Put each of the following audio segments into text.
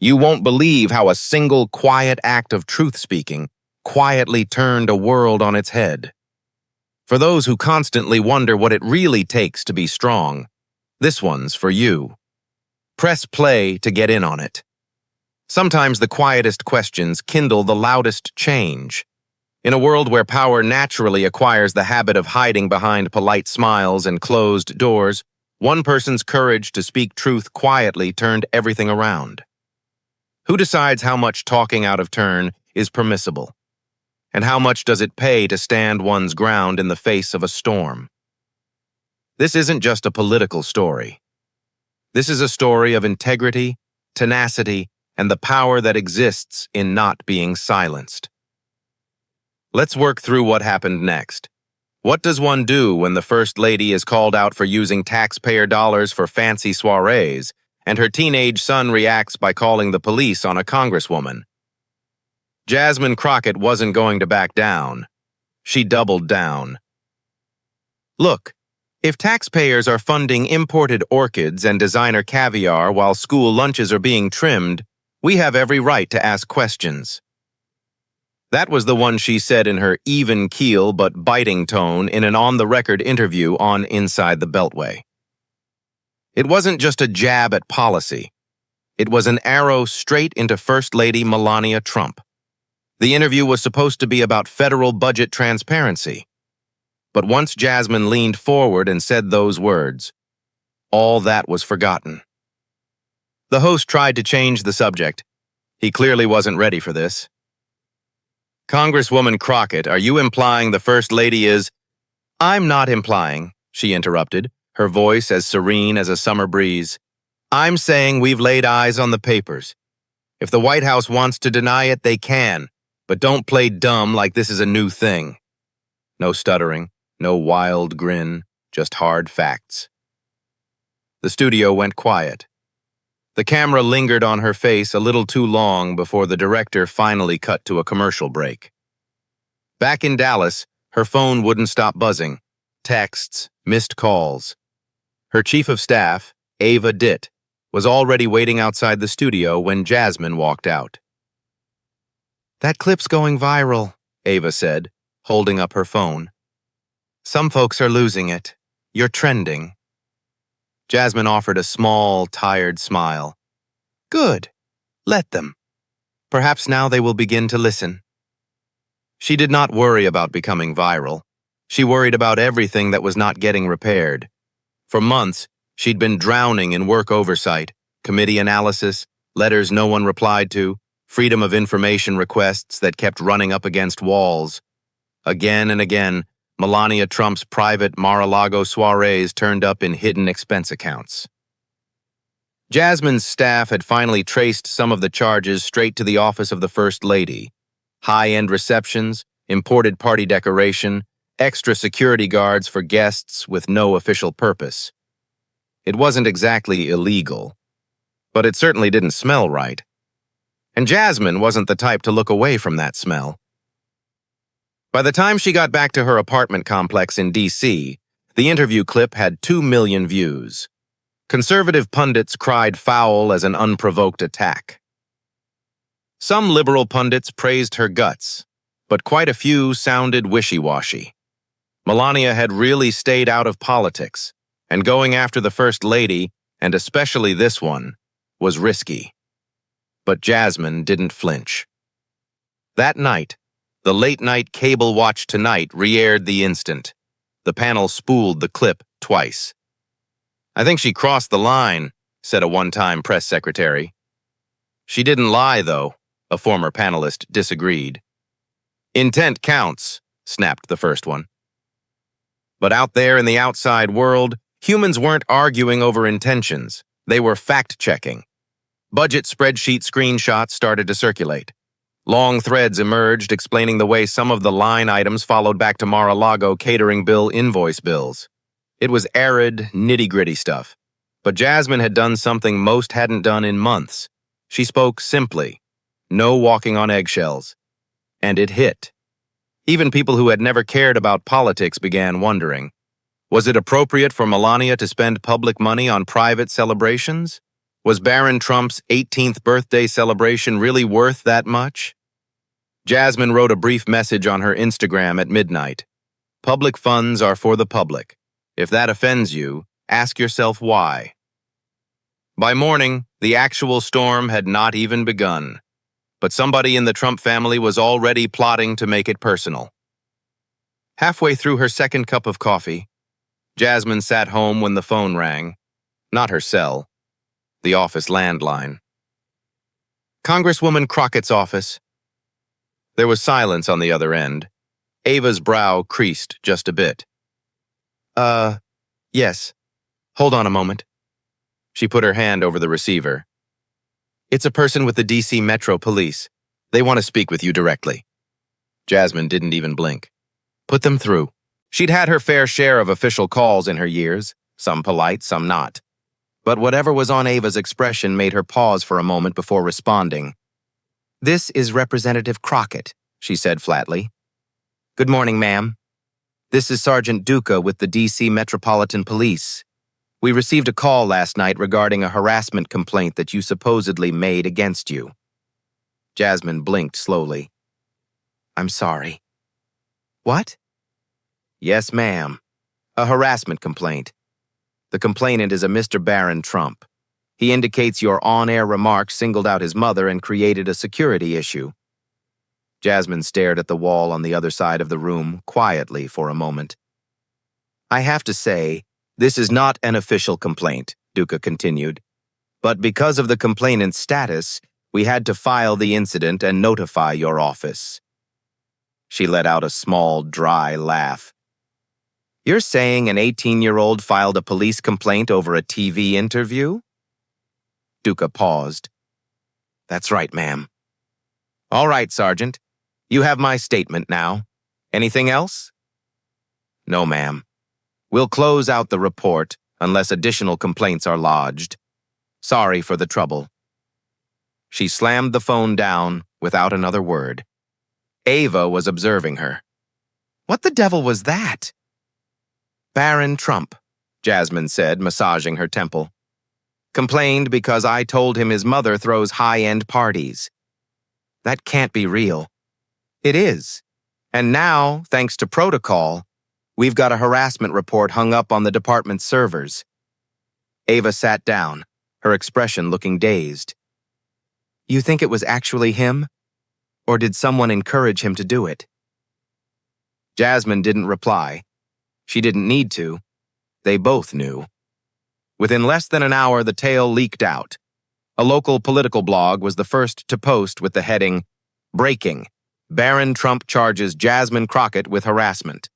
You won't believe how a single quiet act of truth-speaking quietly turned a world on its head. For those who constantly wonder what it really takes to be strong, this one's for you. Press play to get in on it. Sometimes the quietest questions kindle the loudest change. In a world where power naturally acquires the habit of hiding behind polite smiles and closed doors, one person's courage to speak truth quietly turned everything around. Who decides how much talking out of turn is permissible? And how much does it pay to stand one's ground in the face of a storm? This isn't just a political story. This is a story of integrity, tenacity, and the power that exists in not being silenced. Let's work through what happened next. What does one do when the First Lady is called out for using taxpayer dollars for fancy soirees, and her teenage son reacts by calling the police on a congresswoman? Jasmine Crockett wasn't going to back down. She doubled down. Look, if taxpayers are funding imported orchids and designer caviar while school lunches are being trimmed, we have every right to ask questions. That was the one she said in her even keel but biting tone in an on-the-record interview on Inside the Beltway. It wasn't just a jab at policy. It was an arrow straight into First Lady Melania Trump. The interview was supposed to be about federal budget transparency. But once Jasmine leaned forward and said those words, all that was forgotten. The host tried to change the subject. He clearly wasn't ready for this. Congresswoman Crockett, are you implying the First Lady is— I'm not implying, she interrupted, her voice as serene as a summer breeze. I'm saying we've laid eyes on the papers. If the White House wants to deny it, they can, but don't play dumb like this is a new thing. No stuttering, no wild grin, just hard facts. The studio went quiet. The camera lingered on her face a little too long before the director finally cut to a commercial break. Back in Dallas, her phone wouldn't stop buzzing. Texts, missed calls. Her chief of staff, Ava Ditt, was already waiting outside the studio when Jasmine walked out. That clip's going viral, Ava said, holding up her phone. Some folks are losing it. You're trending. Jasmine offered a small, tired smile. Good. Let them. Perhaps now they will begin to listen. She did not worry about becoming viral. She worried about everything that was not getting repaired. For months, she'd been drowning in work oversight, committee analysis, letters no one replied to, freedom of information requests that kept running up against walls. Again and again, Melania Trump's private Mar-a-Lago soirees turned up in hidden expense accounts. Jasmine's staff had finally traced some of the charges straight to the office of the First Lady. High-end receptions, imported party decoration, extra security guards for guests with no official purpose. It wasn't exactly illegal, but it certainly didn't smell right. And Jasmine wasn't the type to look away from that smell. By the time she got back to her apartment complex in D.C., the interview clip had 2 million views. Conservative pundits cried foul as an unprovoked attack. Some liberal pundits praised her guts, but quite a few sounded wishy-washy. Melania had really stayed out of politics, and going after the First Lady, and especially this one, was risky. But Jasmine didn't flinch. That night, the late-night Cable Watch Tonight re-aired the instant. The panel spooled the clip twice. I think she crossed the line, said a one-time press secretary. She didn't lie, though, a former panelist disagreed. Intent counts, snapped the first one. But out there in the outside world, humans weren't arguing over intentions. They were fact-checking. Budget spreadsheet screenshots started to circulate. Long threads emerged explaining the way some of the line items followed back to Mar-a-Lago catering bill invoice bills. It was arid, nitty-gritty stuff. But Jasmine had done something most hadn't done in months. She spoke simply. No walking on eggshells. And it hit. Even people who had never cared about politics began wondering, was it appropriate for Melania to spend public money on private celebrations? Was Barron Trump's 18th birthday celebration really worth that much? Jasmine wrote a brief message on her Instagram at midnight. Public funds are for the public. If that offends you, ask yourself why. By morning, the actual storm had not even begun, but somebody in the Trump family was already plotting to make it personal. Halfway through her second cup of coffee, Jasmine sat home when the phone rang. Not her cell, the office landline. Congresswoman Crockett's office. There was silence on the other end. Ava's brow creased just a bit. Yes. Hold on a moment. She put her hand over the receiver. It's a person with the D.C. Metro Police. They want to speak with you directly. Jasmine didn't even blink. Put them through. She'd had her fair share of official calls in her years, some polite, some not. But whatever was on Ava's expression made her pause for a moment before responding. This is Representative Crockett, she said flatly. Good morning, ma'am. This is Sergeant Duca with the D.C. Metropolitan Police. We received a call last night regarding a harassment complaint that you supposedly made against you. Jasmine blinked slowly. I'm sorry. What? Yes, ma'am. A harassment complaint. The complainant is a Mr. Barron Trump. He indicates your on-air remarks singled out his mother and created a security issue. Jasmine stared at the wall on the other side of the room quietly for a moment. I have to say, this is not an official complaint, Duca continued. But because of the complainant's status, we had to file the incident and notify your office. She let out a small, dry laugh. You're saying an 18-year-old filed a police complaint over a TV interview? Duca paused. That's right, ma'am. All right, Sergeant. You have my statement now. Anything else? No, ma'am. We'll close out the report unless additional complaints are lodged. Sorry for the trouble. She slammed the phone down without another word. Ava was observing her. What the devil was that? Barron Trump, Jasmine said, massaging her temple. Complained because I told him his mother throws high-end parties. That can't be real. It is. And now, thanks to protocol, we've got a harassment report hung up on the department's servers. Ava sat down, her expression looking dazed. You think it was actually him? Or did someone encourage him to do it? Jasmine didn't reply. She didn't need to. They both knew. Within less than an hour, the tale leaked out. A local political blog was the first to post with the heading, Breaking. Barron Trump charges Jasmine Crockett with harassment.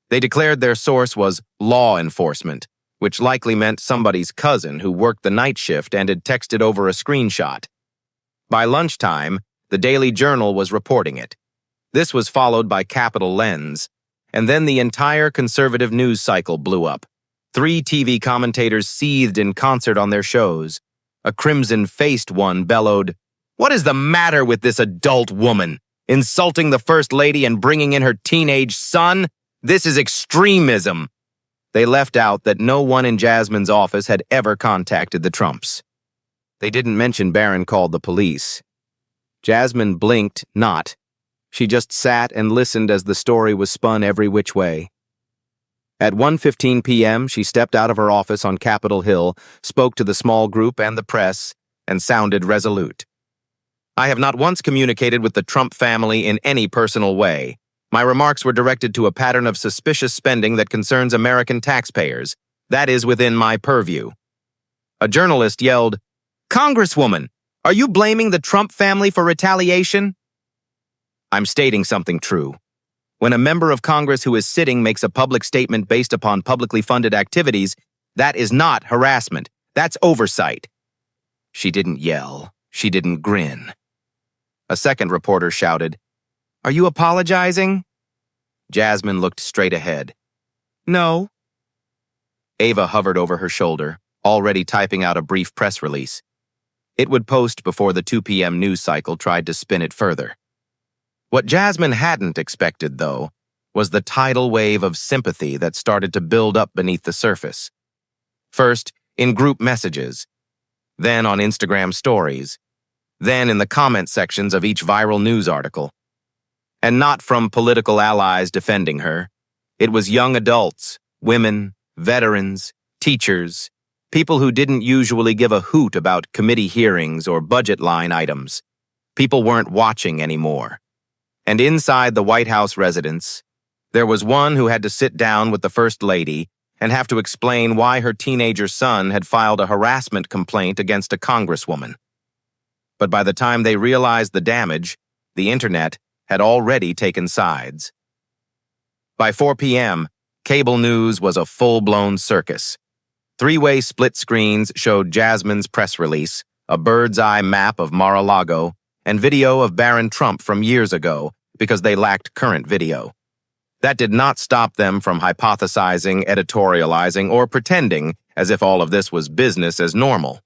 They declared their source was law enforcement, which likely meant somebody's cousin who worked the night shift and had texted over a screenshot. By lunchtime, the Daily Journal was reporting it. This was followed by Capital Lens, and then the entire conservative news cycle blew up. 3 TV commentators seethed in concert on their shows. A crimson-faced one bellowed, What is the matter with this adult woman? Insulting the First Lady and bringing in her teenage son? This is extremism. They left out that no one in Jasmine's office had ever contacted the Trumps. They didn't mention Barron called the police. Jasmine blinked not. She just sat and listened as the story was spun every which way. At 1:15 p.m., she stepped out of her office on Capitol Hill, spoke to the small group and the press, and sounded resolute. I have not once communicated with the Trump family in any personal way. My remarks were directed to a pattern of suspicious spending that concerns American taxpayers. That is within my purview. A journalist yelled, Congresswoman, are you blaming the Trump family for retaliation? I'm stating something true. When a member of Congress who is sitting makes a public statement based upon publicly funded activities, that is not harassment. That's oversight. She didn't yell. She didn't grin. A second reporter shouted, Are you apologizing? Jasmine looked straight ahead. No. Ava hovered over her shoulder, already typing out a brief press release. It would post before the 2 p.m. news cycle tried to spin it further. What Jasmine hadn't expected, though, was the tidal wave of sympathy that started to build up beneath the surface. First, in group messages. then on Instagram stories, then in the comment sections of each viral news article. And not from political allies defending her. It was young adults, women, veterans, teachers, people who didn't usually give a hoot about committee hearings or budget line items. People weren't watching anymore. And inside the White House residence, there was one who had to sit down with the First Lady and have to explain why her teenager son had filed a harassment complaint against a congresswoman. But by the time they realized the damage, the internet had already taken sides. By 4 p.m., cable news was a full-blown circus. Three-way split screens showed Jasmine's press release, a bird's-eye map of Mar-a-Lago, and video of Barron Trump from years ago because they lacked current video. That did not stop them from hypothesizing, editorializing, or pretending as if all of this was business as normal.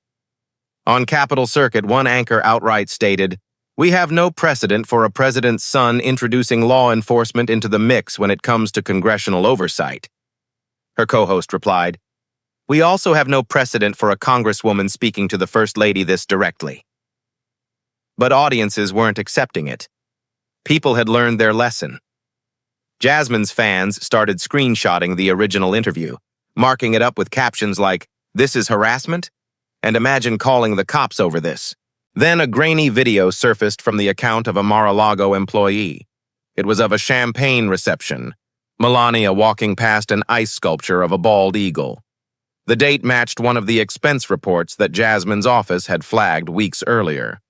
On Capitol Circuit, one anchor outright stated, "We have no precedent for a president's son introducing law enforcement into the mix when it comes to congressional oversight." Her co-host replied, "We also have no precedent for a congresswoman speaking to the First Lady this directly." But audiences weren't accepting it. People had learned their lesson. Jasmine's fans started screenshotting the original interview, marking it up with captions like, "This is harassment?" and "Imagine calling the cops over this." Then a grainy video surfaced from the account of a Mar-a-Lago employee. It was of a champagne reception, Melania walking past an ice sculpture of a bald eagle. The date matched one of the expense reports that Jasmine's office had flagged weeks earlier.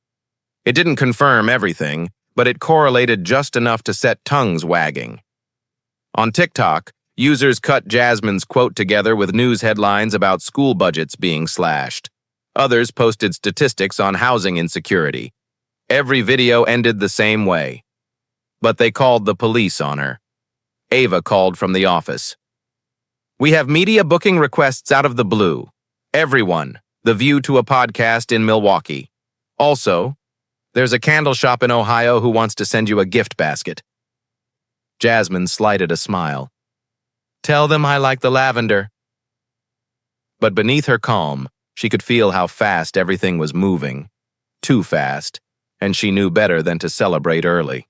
It didn't confirm everything, but it correlated just enough to set tongues wagging. On TikTok, users cut Jasmine's quote together with news headlines about school budgets being slashed. Others posted statistics on housing insecurity. Every video ended the same way. But they called the police on her. Ava called from the office. "We have media booking requests out of the blue. Everyone, the view to a podcast in Milwaukee. Also, there's a candle shop in Ohio who wants to send you a gift basket." Jasmine slighted a smile. "Tell them I like the lavender." But beneath her calm, she could feel how fast everything was moving. Too fast, and she knew better than to celebrate early.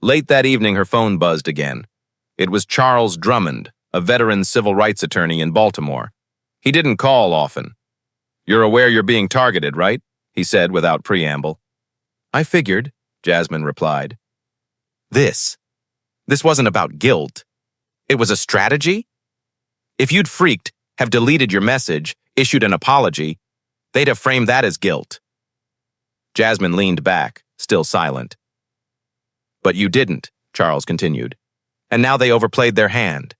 Late that evening, her phone buzzed again. It was Charles Drummond, a veteran civil rights attorney in Baltimore. He didn't call often. "You're aware you're being targeted, right?" he said without preamble. "I figured," Jasmine replied. This wasn't about guilt. It was a strategy? If you'd freaked, have deleted your message, issued an apology, they'd have framed that as guilt. Jasmine leaned back, still silent. "But you didn't," Charles continued. "And now they overplayed their hand.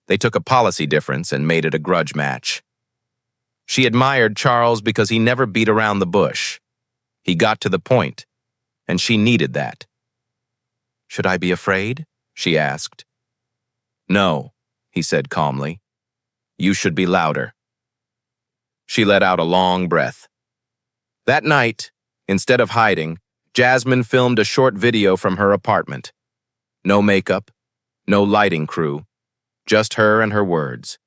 They took a policy difference and made it a grudge match." She admired Charles because he never beat around the bush. He got to the point, and she needed that. "Should I be afraid?" she asked. "No," he said calmly. "You should be louder." She let out a long breath. That night, instead of hiding, Jasmine filmed a short video from her apartment. No makeup, no lighting crew, just her and her words.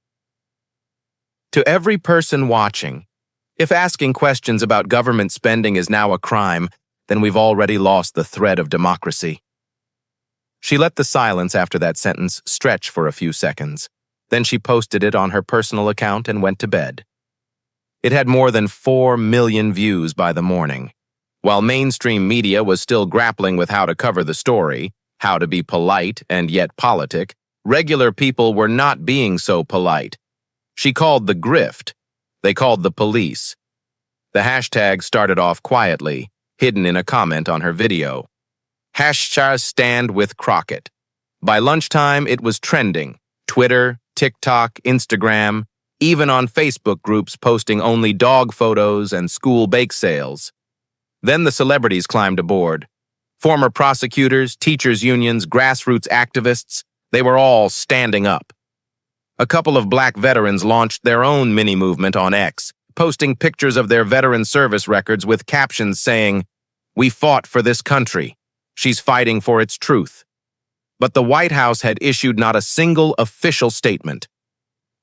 To every person watching, if asking questions about government spending is now a crime, then we've already lost the thread of democracy. She let the silence after that sentence stretch for a few seconds. Then she posted it on her personal account and went to bed. It had more than 4 million views by the morning. While mainstream media was still grappling with how to cover the story, how to be polite and yet politic, regular people were not being so polite. She called the grift. They called the police. The hashtag started off quietly, hidden in a comment on her video. #StandWithCrockett. By lunchtime, it was trending. Twitter, TikTok, Instagram, even on Facebook groups posting only dog photos and school bake sales. Then the celebrities climbed aboard. Former prosecutors, teachers' unions, grassroots activists, they were all standing up. A couple of black veterans launched their own mini-movement on X, posting pictures of their veteran service records with captions saying, "We fought for this country. She's fighting for its truth." But the White House had issued not a single official statement.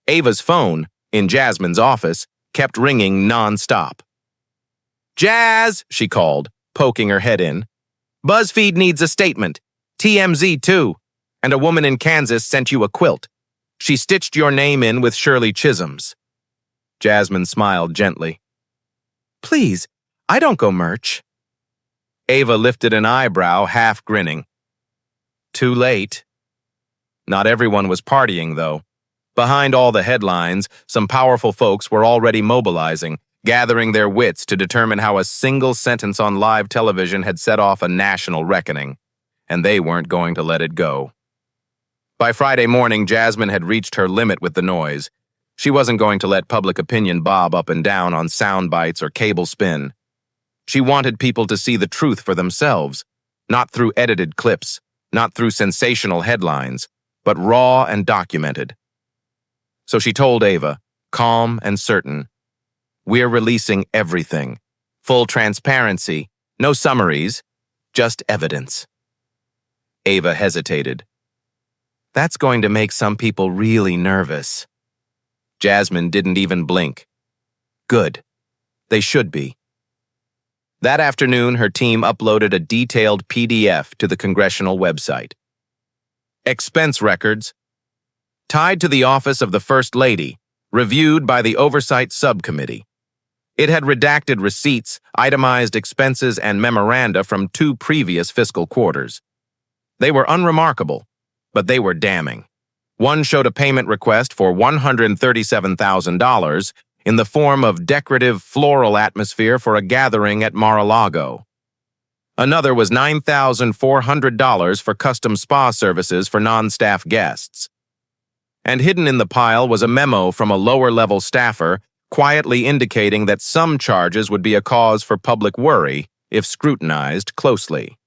Ava's phone, in Jasmine's office, kept ringing non-stop. "Jazz," she called, poking her head in. "BuzzFeed needs a statement. TMZ, too. And a woman in Kansas sent you a quilt. She stitched your name in with Shirley Chisholm's." Jasmine smiled gently. "Please, I don't go merch." Ava lifted an eyebrow, half grinning. Too late. Not everyone was partying, though. Behind all the headlines, some powerful folks were already mobilizing, gathering their wits to determine how a single sentence on live television had set off a national reckoning, and they weren't going to let it go. By Friday morning, Jasmine had reached her limit with the noise. She wasn't going to let public opinion bob up and down on sound bites or cable spin. She wanted people to see the truth for themselves, not through edited clips, not through sensational headlines, but raw and documented. So she told Ava, calm and certain, "We're releasing everything. Full transparency, no summaries, just evidence." Ava hesitated. "That's going to make some people really nervous." Jasmine didn't even blink. Good. They should be. That afternoon, her team uploaded a detailed PDF to the congressional website. Expense records. Tied to the office of the First Lady, reviewed by the Oversight Subcommittee. It had redacted receipts, itemized expenses, and memoranda from 2 previous fiscal quarters. They were unremarkable, but they were damning. One showed a payment request for $137,000 in the form of decorative floral atmosphere for a gathering at Mar-a-Lago. Another was $9,400 for custom spa services for non-staff guests. And hidden in the pile was a memo from a lower-level staffer quietly indicating that some charges would be a cause for public worry if scrutinized closely.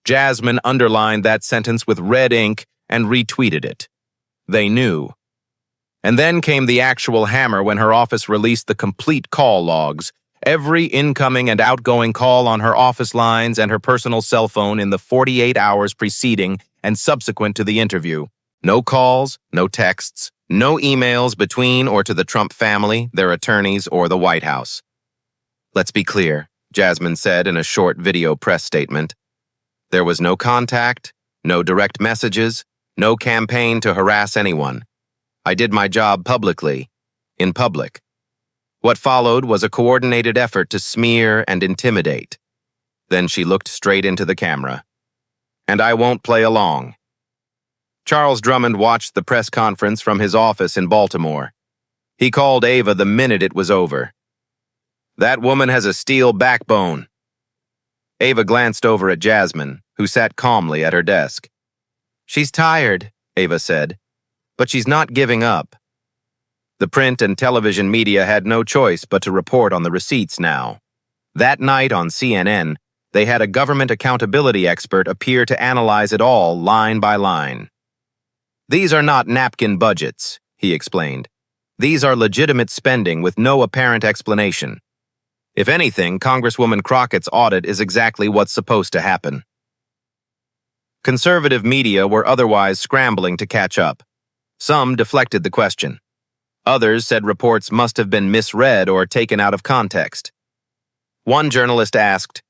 Jasmine underlined that sentence with red ink and retweeted it. They knew. And then came the actual hammer when her office released the complete call logs, every incoming and outgoing call on her office lines and her personal cell phone in the 48 hours preceding and subsequent to the interview. No calls, no texts, no emails between or to the Trump family, their attorneys, or the White House. "Let's be clear," Jasmine said in a short video press statement. "There was no contact, no direct messages, no campaign to harass anyone. I did my job publicly, in public. What followed was a coordinated effort to smear and intimidate." Then she looked straight into the camera. "And I won't play along." Charles Drummond watched the press conference from his office in Baltimore. He called Ava the minute it was over. "That woman has a steel backbone." Ava glanced over at Jasmine, who sat calmly at her desk. "She's tired," Ava said, "but she's not giving up." The print and television media had no choice but to report on the receipts now. That night on CNN, they had a government accountability expert appear to analyze it all line by line. "These are not napkin budgets," he explained. "These are legitimate spending with no apparent explanation. If anything, Congresswoman Crockett's audit is exactly what's supposed to happen." Conservative media were otherwise scrambling to catch up. Some deflected the question. Others said reports must have been misread or taken out of context. One journalist asked,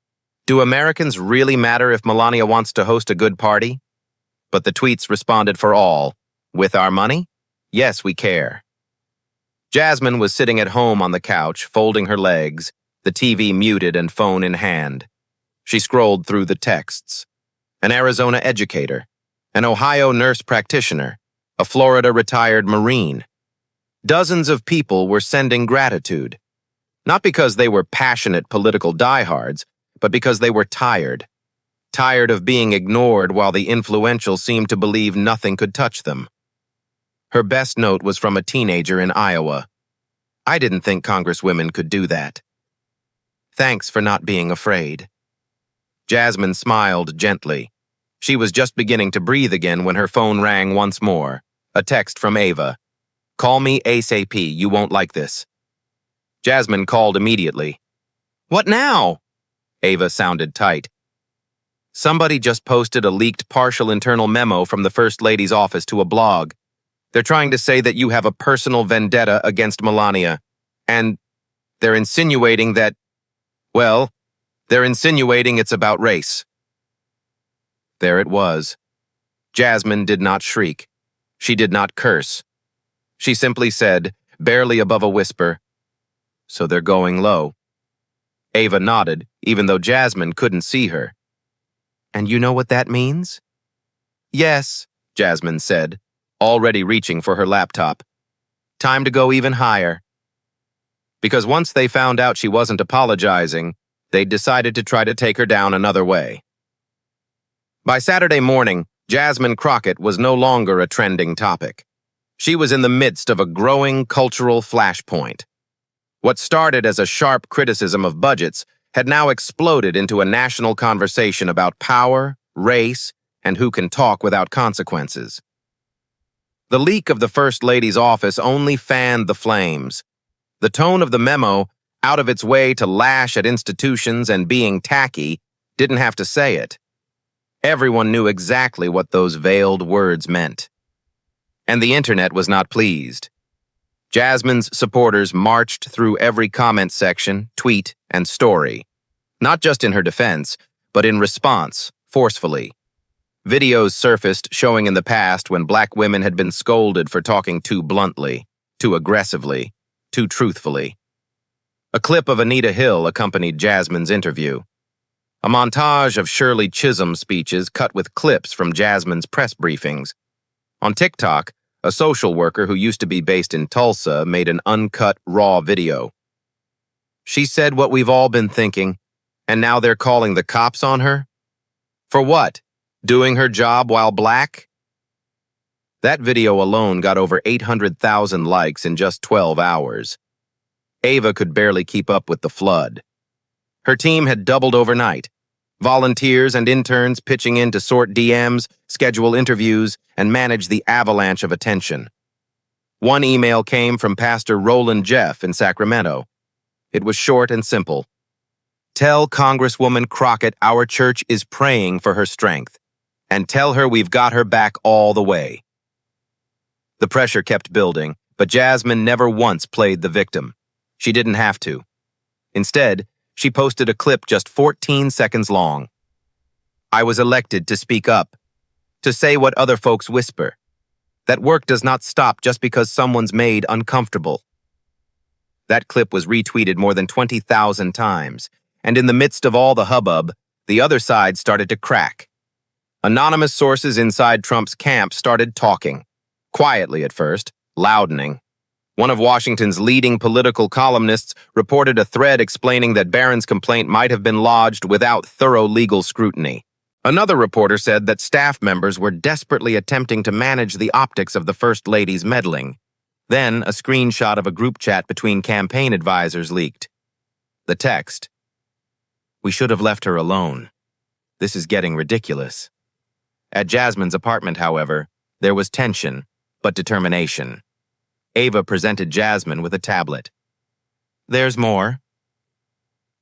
"Do Americans really matter if Melania wants to host a good party?" But the tweets responded for all. "With our money? Yes, we care." Jasmine was sitting at home on the couch, folding her legs, the TV muted and phone in hand. She scrolled through the texts. An Arizona educator, an Ohio nurse practitioner, a Florida retired Marine. Dozens of people were sending gratitude, not because they were passionate political diehards, but because they were tired. Tired of being ignored while the influential seemed to believe nothing could touch them. Her best note was from a teenager in Iowa. "I didn't think Congresswomen could do that. Thanks for not being afraid." Jasmine smiled gently. She was just beginning to breathe again when her phone rang once more. A text from Ava. "Call me ASAP, you won't like this." Jasmine called immediately. "What now?" Ava sounded tight. "Somebody just posted a leaked partial internal memo from the First Lady's office to a blog. They're trying to say that you have a personal vendetta against Melania. And they're insinuating that, well, they're insinuating it's about race. There it was. Jasmine did not shriek. She did not curse. She simply said, barely above a whisper, "So they're going low." Ava nodded, even though Jasmine couldn't see her. "And you know what that means?" "Yes," Jasmine said, already reaching for her laptop. "Time to go even higher." Because once they found out she wasn't apologizing, they'd decided to try to take her down another way. By Saturday morning, Jasmine Crockett was no longer a trending topic. She was in the midst of a growing cultural flashpoint. What started as a sharp criticism of budgets had now exploded into a national conversation about power, race, and who can talk without consequences. The leak of the First Lady's office only fanned the flames. The tone of the memo, out of its way to lash at institutions and being tacky, didn't have to say it. Everyone knew exactly what those veiled words meant. And the internet was not pleased. Jasmine's supporters marched through every comment section, tweet, and story. Not just in her defense, but in response, forcefully. Videos surfaced showing in the past when black women had been scolded for talking too bluntly, too aggressively, too truthfully. A clip of Anita Hill accompanied Jasmine's interview. A montage of Shirley Chisholm's speeches cut with clips from Jasmine's press briefings. On TikTok, a social worker who used to be based in Tulsa made an uncut, raw video. "She said what we've all been thinking, and now they're calling the cops on her? For what? Doing her job while black?" That video alone got over 800,000 likes in just 12 hours. Ava could barely keep up with the flood. Her team had doubled overnight. Volunteers and interns pitching in to sort DMs, schedule interviews, and manage the avalanche of attention. One email came from Pastor Roland Jeff in Sacramento. It was short and simple. "Tell Congresswoman Crockett our church is praying for her strength, and tell her we've got her back all the way." The pressure kept building, but Jasmine never once played the victim. She didn't have to. Instead, she posted a clip just 14 seconds long. "I was elected to speak up, to say what other folks whisper. That work does not stop just because someone's made uncomfortable." That clip was retweeted more than 20,000 times, and in the midst of all the hubbub, the other side started to crack. Anonymous sources inside Trump's camp started talking, quietly at first, loudening. One of Washington's leading political columnists reported a thread explaining that Barron's complaint might have been lodged without thorough legal scrutiny. Another reporter said that staff members were desperately attempting to manage the optics of the First Lady's meddling. Then, a screenshot of a group chat between campaign advisors leaked. The text: "We should have left her alone. This is getting ridiculous." At Jasmine's apartment, however, there was tension, but determination. Ava presented Jasmine with a tablet. "There's more."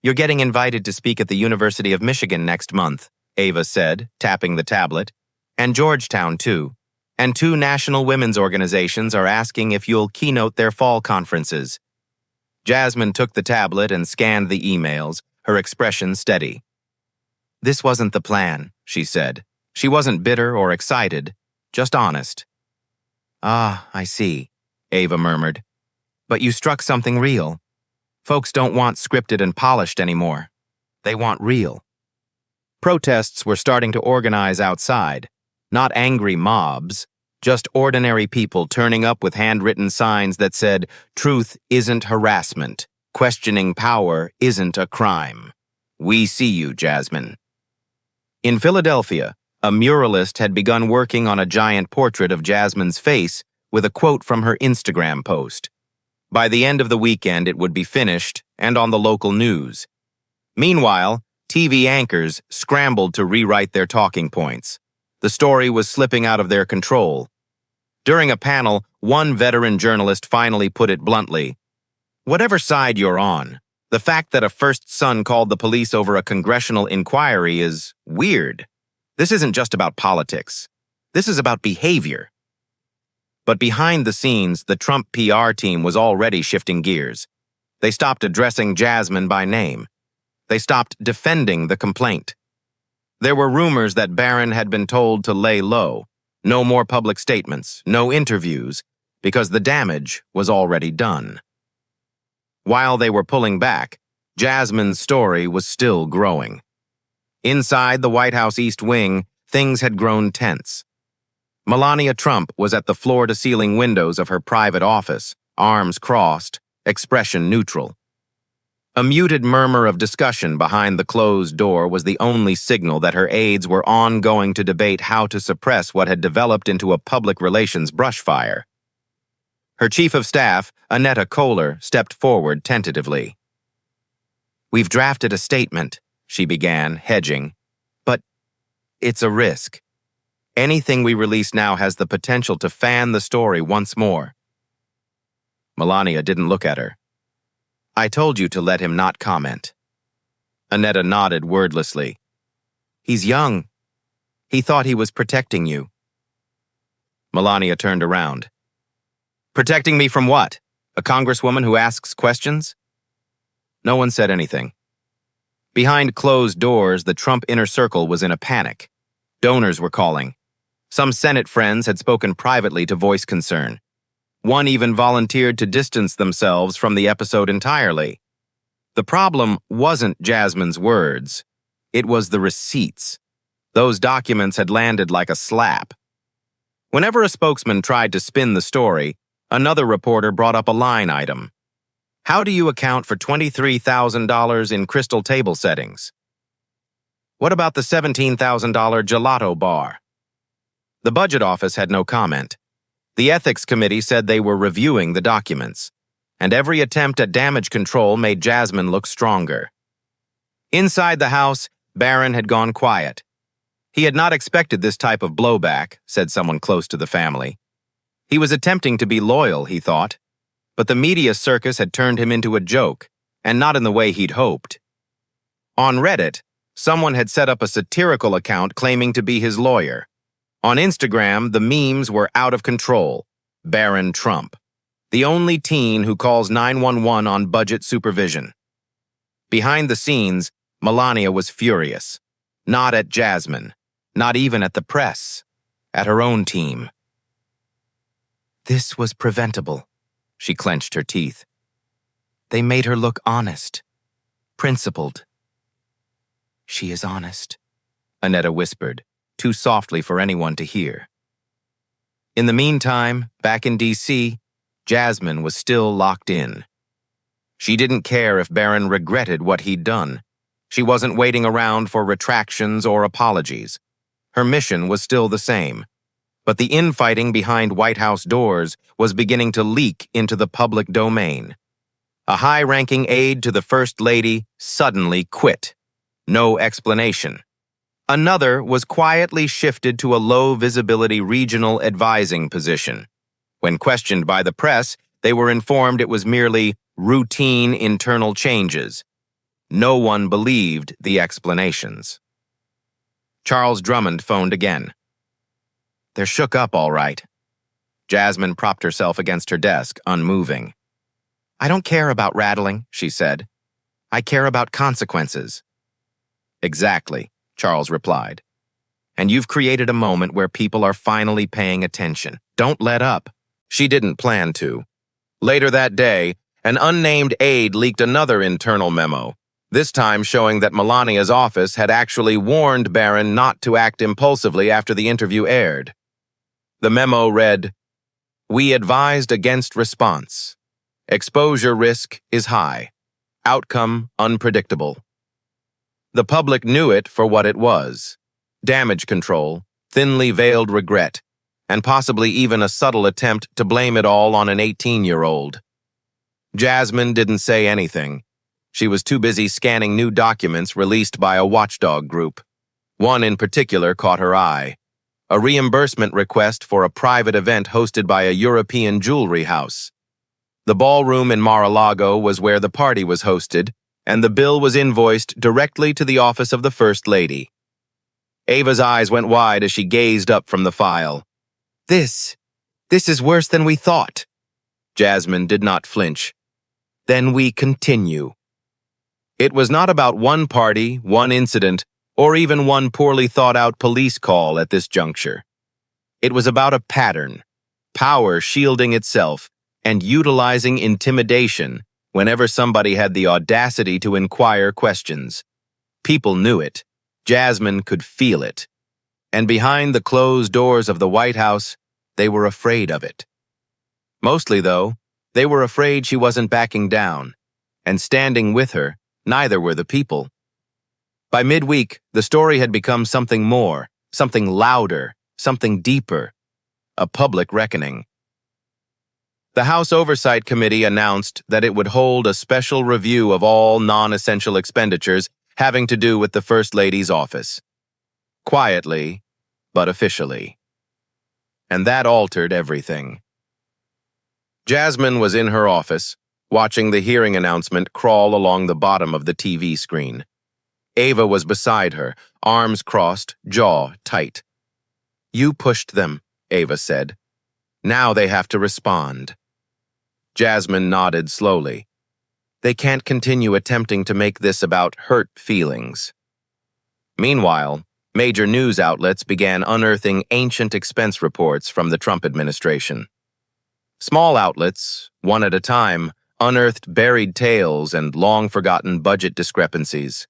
"You're getting invited to speak at the University of Michigan next month," Ava said, tapping the tablet. "And Georgetown, too. And 2 national women's organizations are asking if you'll keynote their fall conferences." Jasmine took the tablet and scanned the emails, her expression steady. "This wasn't the plan," she said. She wasn't bitter or excited, just honest. "Ah, I see," Ava murmured. "But you struck something real. Folks don't want scripted and polished anymore. They want real." Protests were starting to organize outside. Not angry mobs, just ordinary people turning up with handwritten signs that said, "Truth isn't harassment. Questioning power isn't a crime. We see you, Jasmine." In Philadelphia, a muralist had begun working on a giant portrait of Jasmine's face with a quote from her Instagram post. By the end of the weekend, it would be finished and on the local news. Meanwhile, TV anchors scrambled to rewrite their talking points. The story was slipping out of their control. During a panel, one veteran journalist finally put it bluntly: "Whatever side you're on, the fact that a first son called the police over a congressional inquiry is weird. This isn't just about politics. This is about behavior." But behind the scenes, the Trump PR team was already shifting gears. They stopped addressing Jasmine by name. They stopped defending the complaint. There were rumors that Barron had been told to lay low, no more public statements, no interviews, because the damage was already done. While they were pulling back, Jasmine's story was still growing. Inside the White House East Wing, things had grown tense. Melania Trump was at the floor-to-ceiling windows of her private office, arms crossed, expression neutral. A muted murmur of discussion behind the closed door was the only signal that her aides were ongoing to debate how to suppress what had developed into a public relations brushfire. Her chief of staff, Annetta Kohler, stepped forward tentatively. "We've drafted a statement," she began, hedging. "But it's a risk. Anything we release now has the potential to fan the story once more." Melania didn't look at her. "I told you to let him not comment." Annetta nodded wordlessly. "He's young. He thought he was protecting you." Melania turned around. "Protecting me from what? A congresswoman who asks questions?" No one said anything. Behind closed doors, the Trump inner circle was in a panic. Donors were calling. Some Senate friends had spoken privately to voice concern. One even volunteered to distance themselves from the episode entirely. The problem wasn't Jasmine's words. It was the receipts. Those documents had landed like a slap. Whenever a spokesman tried to spin the story, another reporter brought up a line item. "How do you account for $23,000 in crystal table settings? What about the $17,000 gelato bar?" The budget office had no comment. The ethics committee said they were reviewing the documents, and every attempt at damage control made Jasmine look stronger. Inside the house, Barron had gone quiet. He had not expected this type of blowback, said someone close to the family. He was attempting to be loyal, he thought, but the media circus had turned him into a joke, and not in the way he'd hoped. On Reddit, someone had set up a satirical account claiming to be his lawyer. On Instagram, the memes were out of control. Barron Trump, the only teen who calls 911 on budget supervision. Behind the scenes, Melania was furious. Not at Jasmine, not even at the press, at her own team. This was preventable. She clenched her teeth. They made her look honest, principled. "She is honest," Annetta whispered, too softly for anyone to hear. In the meantime, back in D.C., Jasmine was still locked in. She didn't care if Barron regretted what he'd done. She wasn't waiting around for retractions or apologies. Her mission was still the same. But the infighting behind White House doors was beginning to leak into the public domain. A high-ranking aide to the First Lady suddenly quit. No explanation. Another was quietly shifted to a low-visibility regional advising position. When questioned by the press, they were informed it was merely routine internal changes. No one believed the explanations. Charles Drummond phoned again. "They're shook up all right." Jasmine propped herself against her desk, unmoving. "I don't care about rattling," she said. "I care about consequences." "Exactly," Charles replied. "And you've created a moment where people are finally paying attention. Don't let up." She didn't plan to. Later that day, an unnamed aide leaked another internal memo, this time showing that Melania's office had actually warned Barron not to act impulsively after the interview aired. The memo read, "We advised against response. Exposure risk is high. Outcome unpredictable." The public knew it for what it was: damage control, thinly veiled regret, and possibly even a subtle attempt to blame it all on an 18-year-old. Jasmine didn't say anything. She was too busy scanning new documents released by a watchdog group. One in particular caught her eye: a reimbursement request for a private event hosted by a European jewelry house. The ballroom in Mar-a-Lago was where the party was hosted, and the bill was invoiced directly to the office of the First Lady. Ava's eyes went wide as she gazed up from the file. This is worse than we thought." Jasmine did not flinch. Then we continue. It was not about one party, one incident, or even one poorly thought-out police call at this juncture. It was about a pattern, power shielding itself and utilizing intimidation whenever somebody had the audacity to inquire questions. People knew it. Jasmine could feel it. And behind the closed doors of the White House, they were afraid of it. Mostly, though, they were afraid she wasn't backing down, and standing with her, neither were the people. By midweek, the story had become something more, something louder, something deeper, a public reckoning. The House Oversight Committee announced that it would hold a special review of all non-essential expenditures having to do with the First Lady's office. Quietly, but officially. And that altered everything. Jasmine was in her office, watching the hearing announcement crawl along the bottom of the TV screen. Ava was beside her, arms crossed, jaw tight. "You pushed them," Ava said. "Now they have to respond." Jasmine nodded slowly. They can't continue attempting to make this about hurt feelings. Meanwhile, major news outlets began unearthing ancient expense reports from the Trump administration. Small outlets, one at a time, unearthed buried tales and long-forgotten budget discrepancies,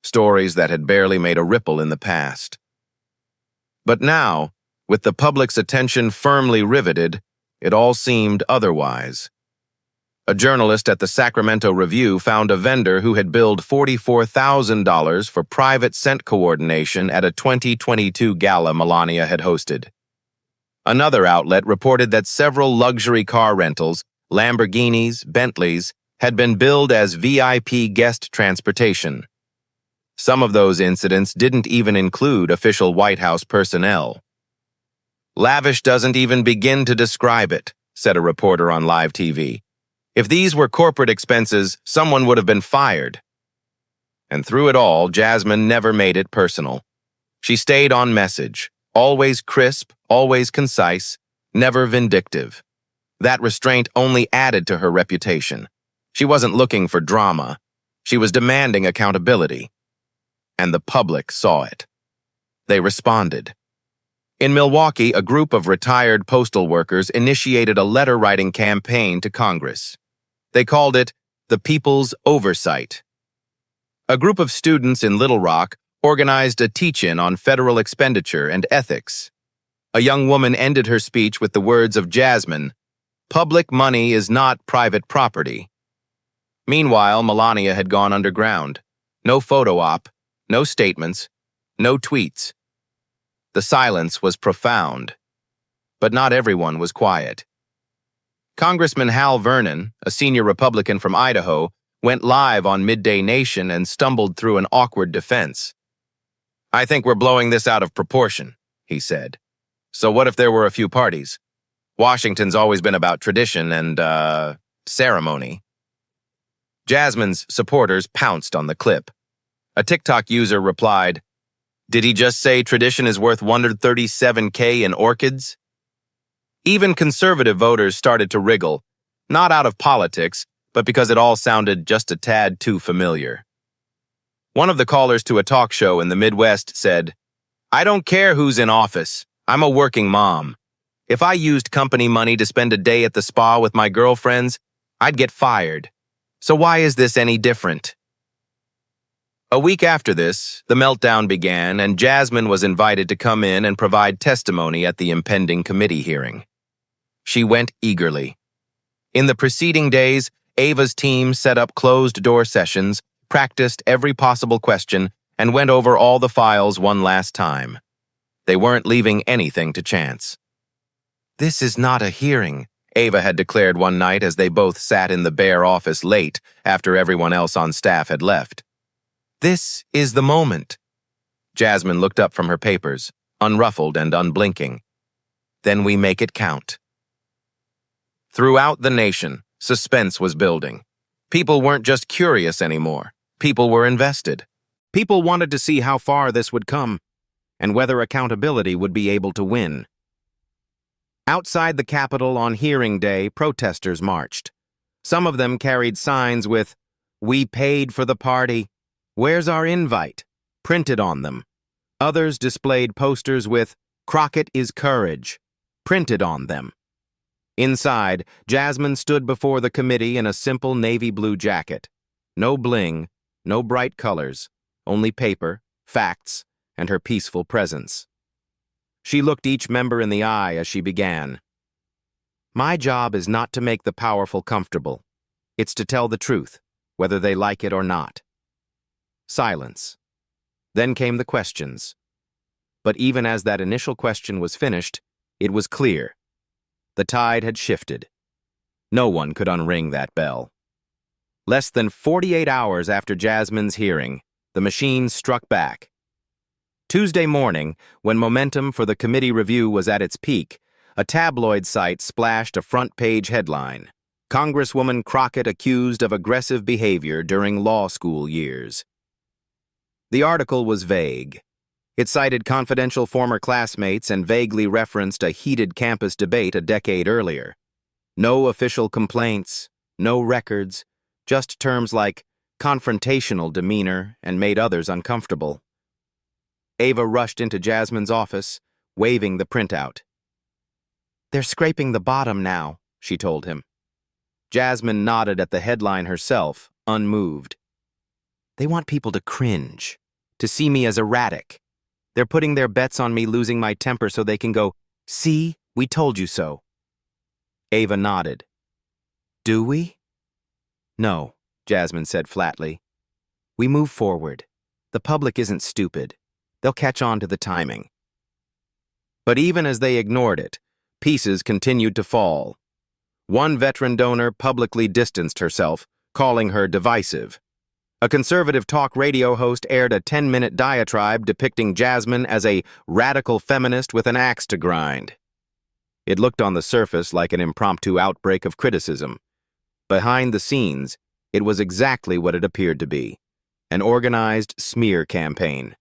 stories that had barely made a ripple in the past. But now, with the public's attention firmly riveted, it all seemed otherwise. A journalist at the Sacramento Review found a vendor who had billed $44,000 for private scent coordination at a 2022 gala Melania had hosted. Another outlet reported that several luxury car rentals, Lamborghinis, Bentleys, had been billed as VIP guest transportation. Some of those incidents didn't even include official White House personnel. "Lavish doesn't even begin to describe it," said a reporter on live TV. "If these were corporate expenses, someone would have been fired." And through it all, Jasmine never made it personal. She stayed on message, always crisp, always concise, never vindictive. That restraint only added to her reputation. She wasn't looking for drama. She was demanding accountability. And the public saw it. They responded. In Milwaukee, a group of retired postal workers initiated a letter-writing campaign to Congress. They called it the People's Oversight. A group of students in Little Rock organized a teach-in on federal expenditure and ethics. A young woman ended her speech with the words of Jasmine, "Public money is not private property." Meanwhile, Melania had gone underground. No photo op, no statements, no tweets. The silence was profound. But not everyone was quiet. Congressman Hal Vernon, a senior Republican from Idaho, went live on Midday Nation and stumbled through an awkward defense. "I think we're blowing this out of proportion," he said. "So what if there were a few parties? Washington's always been about tradition and, ceremony." Jasmine's supporters pounced on the clip. A TikTok user replied, "Did he just say tradition is worth $137K in orchids?" Even conservative voters started to wriggle, not out of politics, but because it all sounded just a tad too familiar. One of the callers to a talk show in the Midwest said, "I don't care who's in office. I'm a working mom. If I used company money to spend a day at the spa with my girlfriends, I'd get fired. So why is this any different?" A week after this, the meltdown began, and Jasmine was invited to come in and provide testimony at the impending committee hearing. She went eagerly. In the preceding days, Ava's team set up closed-door sessions, practiced every possible question, and went over all the files one last time. They weren't leaving anything to chance. "This is not a hearing," Ava had declared one night as they both sat in the bare office late after everyone else on staff had left. "This is the moment." Jasmine looked up from her papers, unruffled and unblinking. "Then we make it count." Throughout the nation, suspense was building. People weren't just curious anymore. People were invested. People wanted to see how far this would come, and whether accountability would be able to win. Outside the Capitol on hearing day, protesters marched. Some of them carried signs with, "We paid for the party. Where's our invite?" printed on them. Others displayed posters with, "Crockett is courage," printed on them. Inside, Jasmine stood before the committee in a simple navy blue jacket. No bling, no bright colors, only paper, facts, and her peaceful presence. She looked each member in the eye as she began. "My job is not to make the powerful comfortable. It's to tell the truth, whether they like it or not." Silence. Then came the questions. But even as that initial question was finished, it was clear. The tide had shifted. No one could unring that bell. Less than 48 hours after Jasmine's hearing, the machine struck back. Tuesday morning, when momentum for the committee review was at its peak, a tabloid site splashed a front-page headline: "Congresswoman Crockett accused of aggressive behavior during law school years." The article was vague. It cited confidential former classmates and vaguely referenced a heated campus debate a decade earlier. No official complaints, no records, just terms like confrontational demeanor and made others uncomfortable. Ava rushed into Jasmine's office, waving the printout. "They're scraping the bottom now," she told him. Jasmine nodded at the headline herself, unmoved. "They want people to cringe, to see me as erratic. They're putting their bets on me losing my temper so they can go, 'See, we told you so.'" Ava nodded. "Do we?" "No," Jasmine said flatly. "We move forward. The public isn't stupid. They'll catch on to the timing." But even as they ignored it, pieces continued to fall. One veteran donor publicly distanced herself, calling her divisive. A conservative talk radio host aired a 10-minute diatribe depicting Jasmine as a radical feminist with an axe to grind. It looked on the surface like an impromptu outbreak of criticism. Behind the scenes, it was exactly what it appeared to be: an organized smear campaign.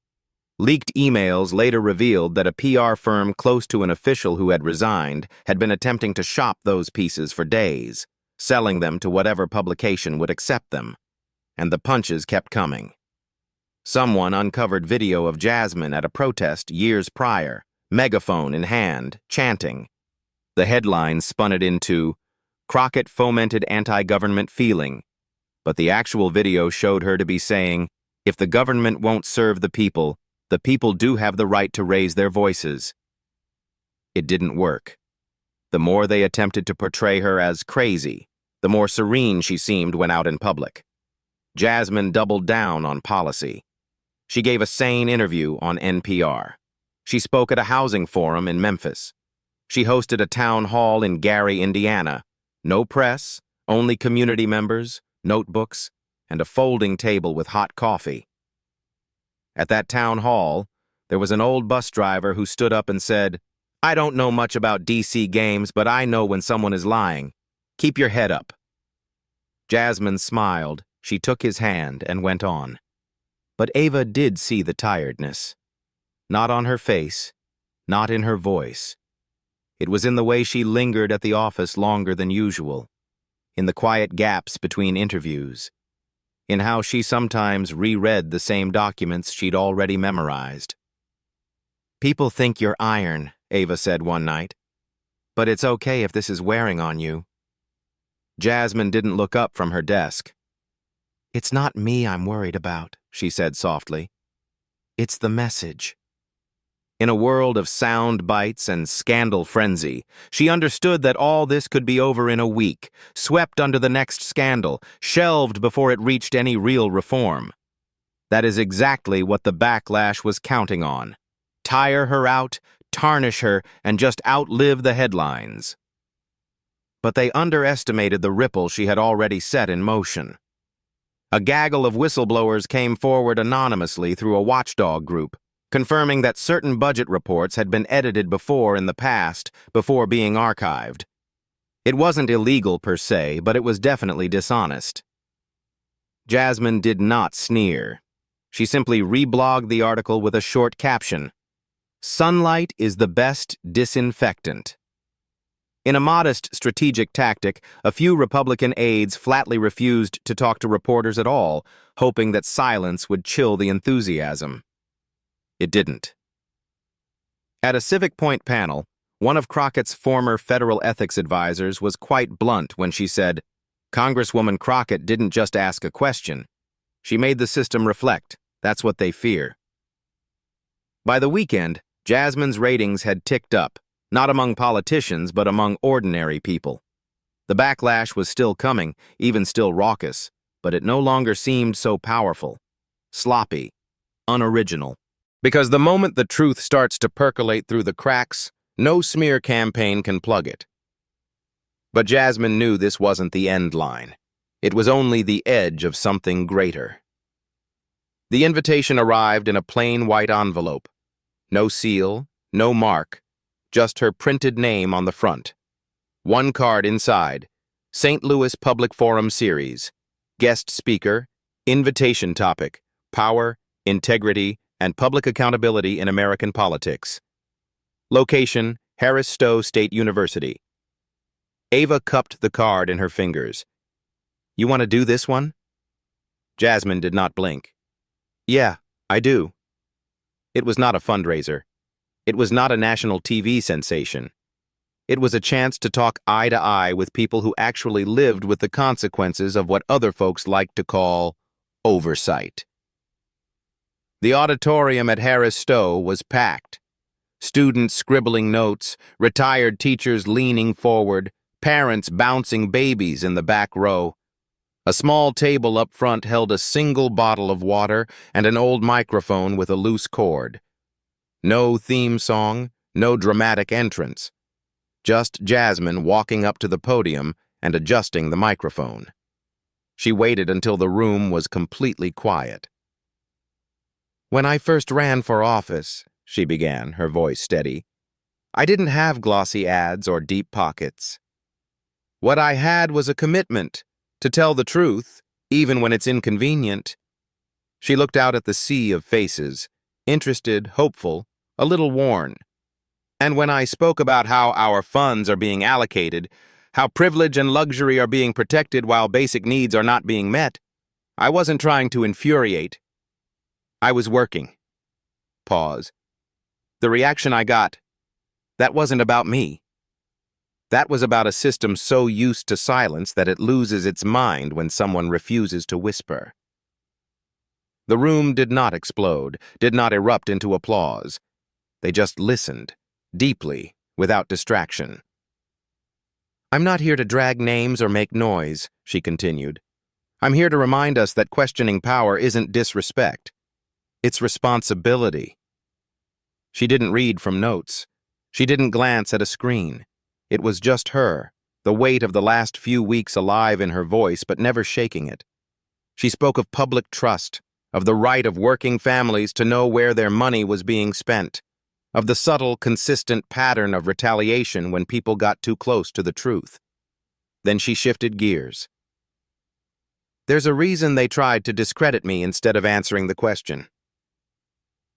Leaked emails later revealed that a PR firm close to an official who had resigned had been attempting to shop those pieces for days, selling them to whatever publication would accept them. And the punches kept coming. Someone uncovered video of Jasmine at a protest years prior, megaphone in hand, chanting. The headline spun it into, "Crockett fomented anti-government feeling," but the actual video showed her to be saying, "If the government won't serve the people do have the right to raise their voices." It didn't work. The more they attempted to portray her as crazy, the more serene she seemed when out in public. Jasmine doubled down on policy. She gave a sane interview on NPR. She spoke at a housing forum in Memphis. She hosted a town hall in Gary, Indiana. No press, only community members, notebooks, and a folding table with hot coffee. At that town hall, there was an old bus driver who stood up and said, "I don't know much about DC games, but I know when someone is lying. Keep your head up." Jasmine smiled. She took his hand and went on. But Ava did see the tiredness. Not on her face, not in her voice. It was in the way she lingered at the office longer than usual, in the quiet gaps between interviews, in how she sometimes reread the same documents she'd already memorized. "People think you're iron," Ava said one night. "But it's okay if this is wearing on you." Jasmine didn't look up from her desk. "It's not me I'm worried about," she said softly. "It's the message." In a world of sound bites and scandal frenzy, she understood that all this could be over in a week, swept under the next scandal, shelved before it reached any real reform. That is exactly what the backlash was counting on. Tire her out, tarnish her, and just outlive the headlines. But they underestimated the ripple she had already set in motion. A gaggle of whistleblowers came forward anonymously through a watchdog group, confirming that certain budget reports had been edited before in the past, before being archived. It wasn't illegal per se, but it was definitely dishonest. Jasmine did not sneer. She simply reblogged the article with a short caption: "Sunlight is the best disinfectant." In a modest strategic tactic, a few Republican aides flatly refused to talk to reporters at all, hoping that silence would chill the enthusiasm. It didn't. At a Civic Point panel, one of Crockett's former federal ethics advisors was quite blunt when she said, "Congresswoman Crockett didn't just ask a question. She made the system reflect. That's what they fear." By the weekend, Jasmine's ratings had ticked up, not among politicians but among ordinary people. The backlash was still coming, even still raucous, but it no longer seemed so powerful, sloppy, unoriginal. Because the moment the truth starts to percolate through the cracks, no smear campaign can plug it. But Jasmine knew this wasn't the end line. It was only the edge of something greater. The invitation arrived in a plain white envelope. No seal, no mark, just her printed name on the front. One card inside, St. Louis Public Forum Series, guest speaker, invitation topic, power, integrity, and public accountability in American politics. Location, Harris Stowe State University. Ava cupped the card in her fingers. "You want to do this one?" Jasmine did not blink. "Yeah, I do." It was not a fundraiser. It was not a national TV sensation. It was a chance to talk eye to eye with people who actually lived with the consequences of what other folks like to call oversight. The auditorium at Harris Stowe was packed. Students scribbling notes, retired teachers leaning forward, parents bouncing babies in the back row. A small table up front held a single bottle of water and an old microphone with a loose cord. No theme song, no dramatic entrance. Just Jasmine walking up to the podium and adjusting the microphone. She waited until the room was completely quiet. "When I first ran for office," she began, her voice steady, "I didn't have glossy ads or deep pockets. What I had was a commitment to tell the truth, even when it's inconvenient." She looked out at the sea of faces, interested, hopeful, a little worn. "And when I spoke about how our funds are being allocated, how privilege and luxury are being protected while basic needs are not being met, I wasn't trying to infuriate. I was working." Pause. "The reaction I got, that wasn't about me. That was about a system so used to silence that it loses its mind when someone refuses to whisper." The room did not explode, did not erupt into applause. They just listened, deeply, without distraction. "I'm not here to drag names or make noise," she continued. "I'm here to remind us that questioning power isn't disrespect. It's responsibility." She didn't read from notes. She didn't glance at a screen. It was just her, the weight of the last few weeks alive in her voice but never shaking it. She spoke of public trust, of the right of working families to know where their money was being spent, of the subtle, consistent pattern of retaliation when people got too close to the truth. Then she shifted gears. "There's a reason they tried to discredit me instead of answering the question.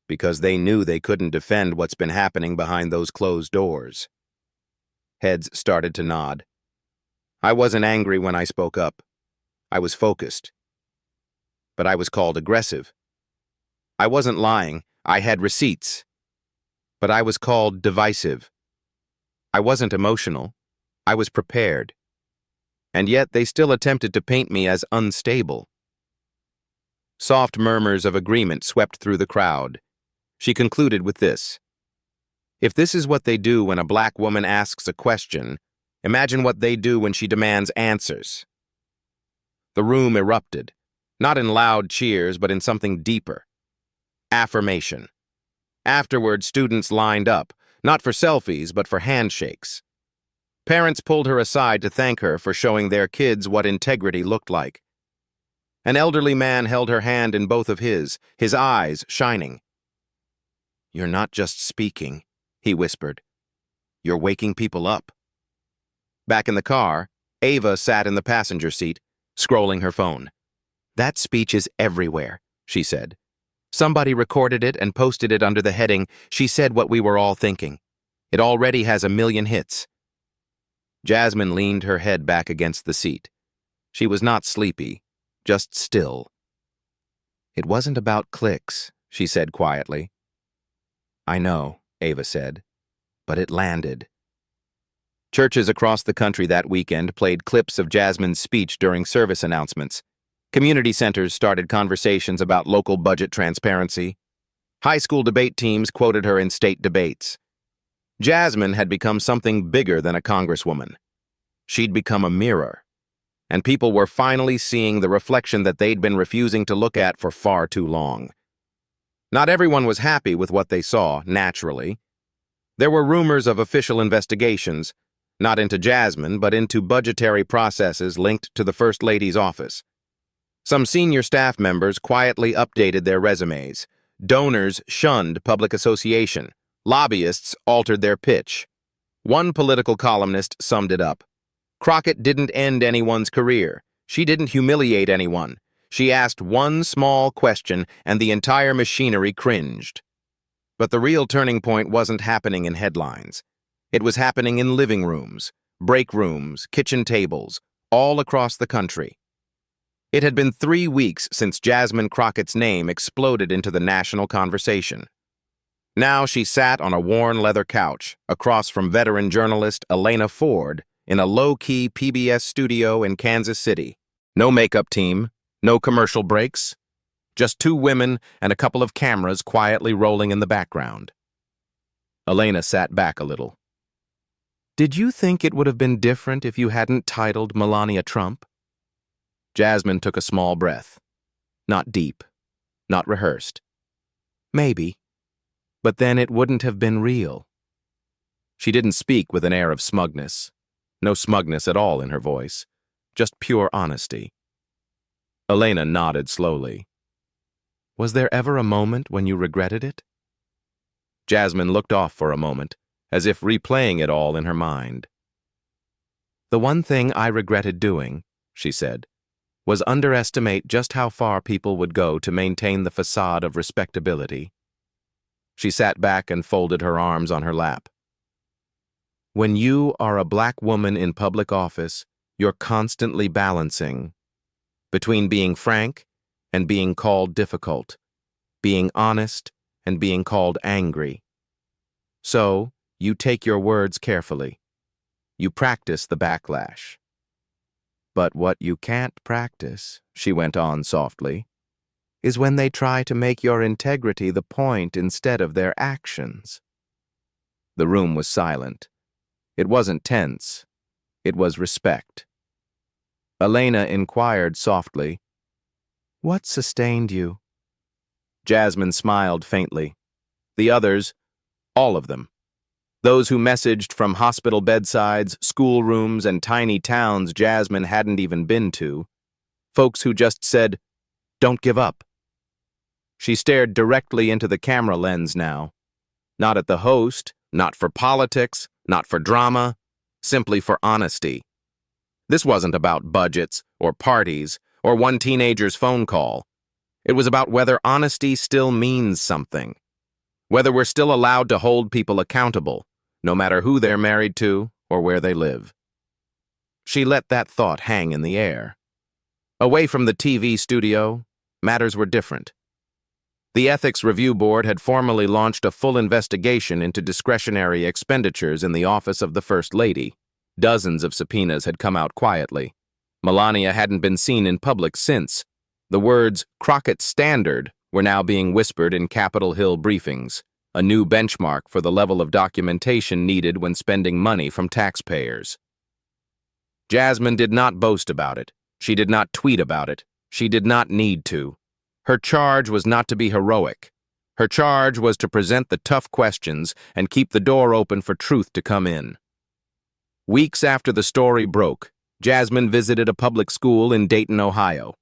Because they knew they couldn't defend what's been happening behind those closed doors." Heads started to nod. "I wasn't angry when I spoke up. I was focused. But I was called aggressive. I wasn't lying. I had receipts. But I was called divisive. I wasn't emotional. I was prepared. And yet they still attempted to paint me as unstable." Soft murmurs of agreement swept through the crowd. She concluded with this: "If this is what they do when a black woman asks a question, imagine what they do when she demands answers." The room erupted, not in loud cheers, but in something deeper. Affirmation. Afterward, students lined up, not for selfies, but for handshakes. Parents pulled her aside to thank her for showing their kids what integrity looked like. An elderly man held her hand in both of his eyes shining. "You're not just speaking," he whispered. "You're waking people up." Back in the car, Ava sat in the passenger seat, scrolling her phone. "That speech is everywhere," she said. "Somebody recorded it and posted it under the heading, 'She said what we were all thinking.' It already has 1 million hits." Jasmine leaned her head back against the seat. She was not sleepy, just still. "It wasn't about clicks," she said quietly. "I know," Ava said, "but it landed." Churches across the country that weekend played clips of Jasmine's speech during service announcements. Community centers started conversations about local budget transparency. High school debate teams quoted her in state debates. Jasmine had become something bigger than a congresswoman. She'd become a mirror, and people were finally seeing the reflection that they'd been refusing to look at for far too long. Not everyone was happy with what they saw, naturally. There were rumors of official investigations, not into Jasmine, but into budgetary processes linked to the First Lady's office. Some senior staff members quietly updated their resumes. Donors shunned public association. Lobbyists altered their pitch. One political columnist summed it up. Crockett didn't end anyone's career. She didn't humiliate anyone. She asked one small question, and the entire machinery cringed. But the real turning point wasn't happening in headlines. It was happening in living rooms, break rooms, kitchen tables, all across the country. It had been 3 weeks since Jasmine Crockett's name exploded into the national conversation. Now she sat on a worn leather couch across from veteran journalist Elena Ford in a low-key PBS studio in Kansas City. No makeup team, no commercial breaks, just 2 women and a couple of cameras quietly rolling in the background. Elena sat back a little. "Did you think it would have been different if you hadn't titled Melania Trump?" Jasmine took a small breath. Not deep, not rehearsed. "Maybe. But then it wouldn't have been real." She didn't speak with an air of smugness. No smugness at all in her voice, just pure honesty. Elena nodded slowly. "Was there ever a moment when you regretted it?" Jasmine looked off for a moment, as if replaying it all in her mind. "The one thing I regretted doing," she said, "was underestimate just how far people would go to maintain the facade of respectability." She sat back and folded her arms on her lap. "When you are a black woman in public office, you're constantly balancing between being frank and being called difficult, being honest and being called angry. So, you take your words carefully. You practice the backlash. But what you can't practice," she went on softly, "is when they try to make your integrity the point instead of their actions." The room was silent. It wasn't tense. It was respect. Elena inquired softly, "What sustained you?" Jasmine smiled faintly. The others, all of them, those who messaged from hospital bedsides, schoolrooms, and tiny towns Jasmine hadn't even been to, folks who just said, "Don't give up." She stared directly into the camera lens now, not at the host, not for politics, not for drama, simply for honesty. This wasn't about budgets or parties or one teenager's phone call. It was about whether honesty still means something, whether we're still allowed to hold people accountable, no matter who they're married to or where they live. She let that thought hang in the air. Away from the TV studio, matters were different. The Ethics Review Board had formally launched a full investigation into discretionary expenditures in the office of the First Lady. Dozens of subpoenas had come out quietly. Melania hadn't been seen in public since. The words "Crockett Standard" were now being whispered in Capitol Hill briefings, a new benchmark for the level of documentation needed when spending money from taxpayers. Jasmine did not boast about it. She did not tweet about it. She did not need to. Her charge was not to be heroic. Her charge was to present the tough questions and keep the door open for truth to come in. Weeks after the story broke, Jasmine visited a public school in Dayton, Ohio.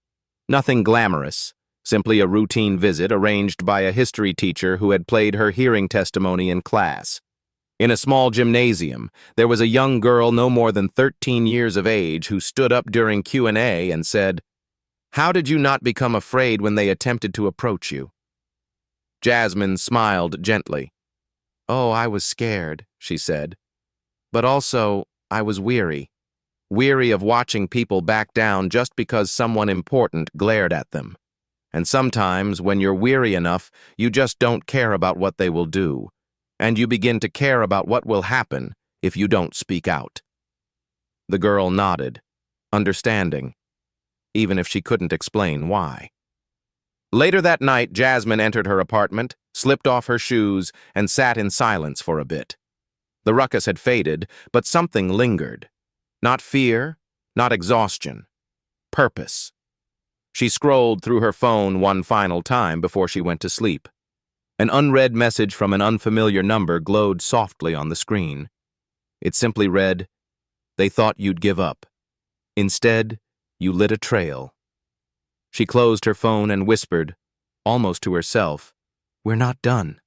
Nothing glamorous, simply a routine visit arranged by a history teacher who had played her hearing testimony in class. In a small gymnasium, there was a young girl no more than 13 years of age who stood up during Q&A and said, "How did you not become afraid when they attempted to approach you?" Jasmine smiled gently. "Oh, I was scared," she said. "But also, I was weary. Weary of watching people back down just because someone important glared at them. And sometimes, when you're weary enough, you just don't care about what they will do. And you begin to care about what will happen if you don't speak out. The girl nodded, understanding, even if she couldn't explain why. Later that night, Jasmine entered her apartment, slipped off her shoes, and sat in silence for a bit. The ruckus had faded, but something lingered. Not fear, not exhaustion. Purpose. She scrolled through her phone one final time before she went to sleep. An unread message from an unfamiliar number glowed softly on the screen. It simply read, "They thought you'd give up. Instead, you lit a trail." She closed her phone and whispered, almost to herself, "We're not done."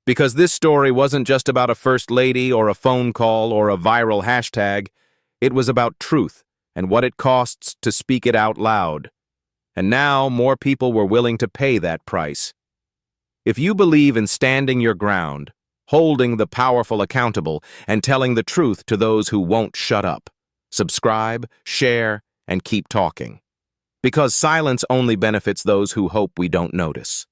Because this story wasn't just about a first lady or a phone call or a viral hashtag. It was about truth and what it costs to speak it out loud. And now more people were willing to pay that price. If you believe in standing your ground, holding the powerful accountable, and telling the truth to those who won't shut up, subscribe, share, and keep talking. Because silence only benefits those who hope we don't notice.